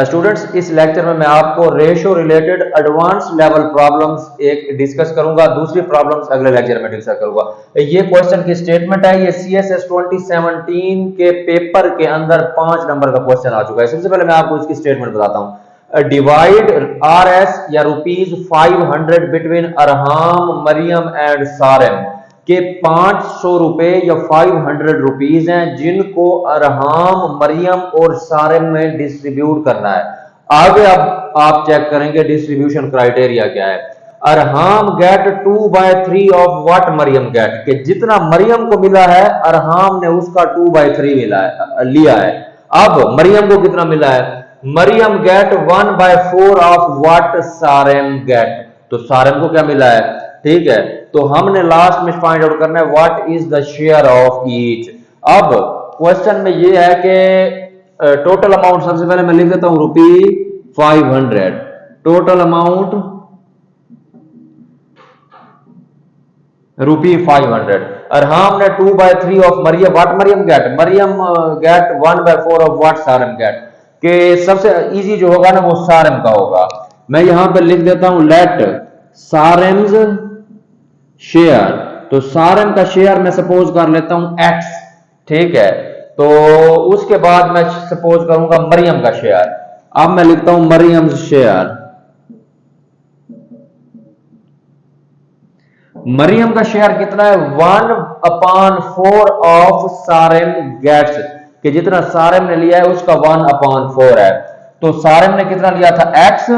Students इस lecture में मैं आपको ratio related advance level problems एक डिस्कस करूंगा, दूसरी प्रॉब्लम्स अगले लेक्चर में डिस्कस करूंगा। ये क्वेश्चन की स्टेटमेंट है, ये CSS 2017 के पेपर के अंदर 5 नंबर का क्वेश्चन आ चुका है। सबसे पहले मैं आपको इसकी स्टेटमेंट बताता हूं। डिवाइड RS या ₹500 बिटवीन अरहाम, मरियम एंड सारेम के 500 रुपए या 500 रुपीज हैं जिनको अरहाम, मरियम और सारेम में डिस्ट्रीब्यूट करना है। आगे अब आप चेक करेंगे डिस्ट्रीब्यूशन क्राइटेरिया क्या है। Arham get 2/3 of what Mariam get, कि जितना मरियम को मिला है अरहाम ने उसका 2/3 लिया है। अब मरियम को कितना मिला है? Mariam get 1/4 of what Sarem get, तो सारेम को क्या मिला है? ठीक है, तो हमने लास्ट में फाइंड आउट करना है what is the share of each. अब क्वेश्चन में ये है कि टोटल अमाउंट, सबसे पहले मैं लिख देता हूं ₹500, टोटल अमाउंट ₹500। अरहाम ने 2/3 of Mariam, what Mariam get, Mariam get 1/4 of what Sarem get, के सबसे इजी जो होगा ना वो सारेम का होगा। मैं यहां पर लिख देता हूं लेट सारेम्स शेयर, तो सारेम का शेयर मैं सपोज कर लेता हूं X, ठीक है। तो उसके बाद मैं सपोज करूंगा मरियम का शेयर। अब मैं लिखता हूं मरियम शेयर, मरियम का शेयर कितना है? 1/4 ऑफ सारेम गेट्स, कि जितना सारेम ने लिया है उसका 1/4 है। तो सारेम ने कितना लिया था? X,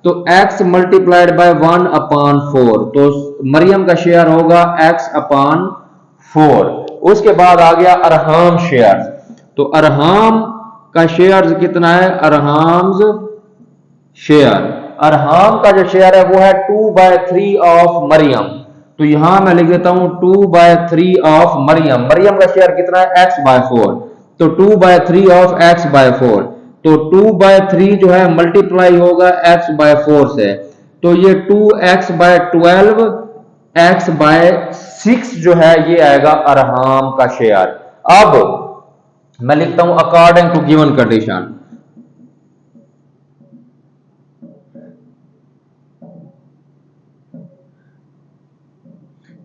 तो X मल्टीप्लाइड बाय 1/4, तो मरियम का शेयर होगा X/4। उसके बाद आ गया अरहाम शेयर, तो अरहाम का शेयर कितना है? अरहाम्स शेयर, अरहाम का जो शेयर है वो है 2/3 ऑफ मरियम, तो यहां मैं लिख देता हूं 2/3 ऑफ मरियम। मरियम का शेयर कितना है? X/4, तो 2/3 ऑफ X/4, तो 2/3 जो है मल्टीप्लाई होगा X/4 से, तो ये 2X/12 X/6 जो है ये आएगा अरहाम का शेयर। अब मैं लिखता हूं according to given condition,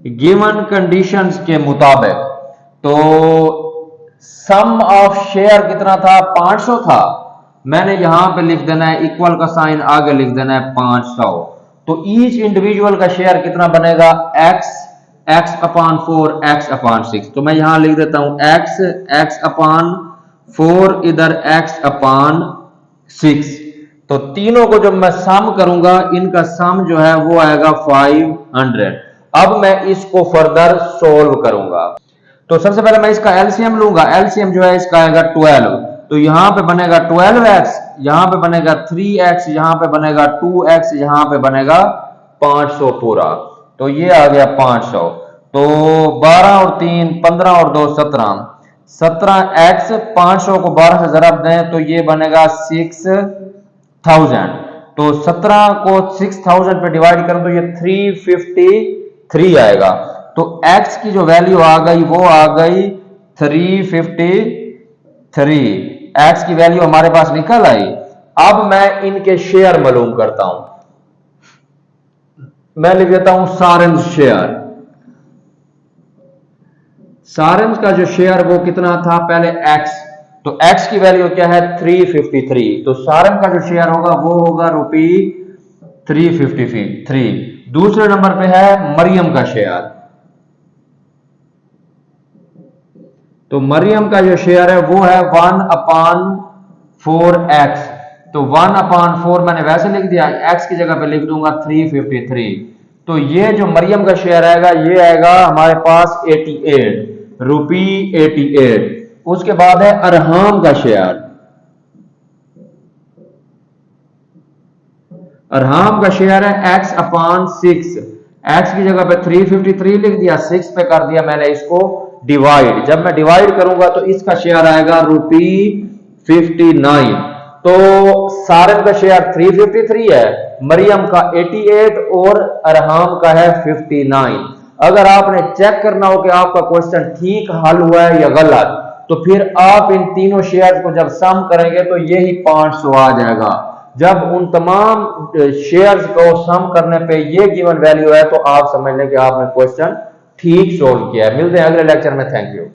given conditions के मुताबिक, तो सम ऑफ शेयर कितना था? 500 था। मैंने यहां पे लिख देना है इक्वल का साइन आगे लिख देना है 500, तो ईच इंडिविजुअल का शेयर कितना बनेगा? X/4 X/6, तो मैं यहां लिख देता हूं X/4 इधर X/6, तो तीनों को जब मैं सम करूंगा इनका सम जो है वो आएगा 500। अब मैं इसको फर्दर सोल्व करूंगा, तो सबसे पहले मैं इसका एलसीएम लूंगा। एलसीएम जो है इसका आएगा 12, तो यहां पे बनेगा 12x, यहां पे बनेगा 3x, यहां पे बनेगा 2x, यहां पे बनेगा 500 पूरा, तो ये आ गया 500। तो 12 और 3 15 और 2 17, 17x 500 को 12 से जरब दें तो ये बनेगा 6000, तो 17 को 6000 पे डिवाइड करें तो ये 353 आएगा, तो x की जो वैल्यू आ गई वो आ गई 353, x की वैल्यू हमारे पास निकल आई। अब मैं इनके शेयर मालूम करता हूं, मैं लिख देता हूं सारेम्स शेयर। सारेम्स का जो शेयर वो कितना था? पहले x, तो x की वैल्यू क्या है? 353, तो सारेम का जो शेयर होगा वो होगा ₹353। दूसरे नंबर पे है मरियम का शेयर, तो मरियम का जो शेयर है वो है 1/4x, तो 1/4 मैंने वैसे लिख दिया, x की जगह पे लिख दूंगा 353, तो ये जो मरियम का शेयर आएगा ये आएगा हमारे पास 88। उसके बाद है अरहाम का शेयर, अरहाम का शेयर है X/6, x की जगह पे 353 लिख दिया, 6 पे कर दिया मैंने इसको डिवाइड। जब मैं डिवाइड करूंगा तो इसका शेयर आएगा ₹59, तो सारेम का शेयर 353 है, मरियम का 88 और अरहाम का है 59। अगर आपने चेक करना हो कि आपका क्वेश्चन ठीक हल हुआ है या गलत, तो फिर आप इन तीनों शेयर्स को जब सम करेंगे तो यही 500 आ जाएगा। जब उन तमाम शेयर्स को सम करने पे ये गिवन वैल्यू है तो आप समझ लें कि आपने क्वेश्चन ठीक सोल्व किया है। मिलते हैं अगले लेक्चर में। Thank you.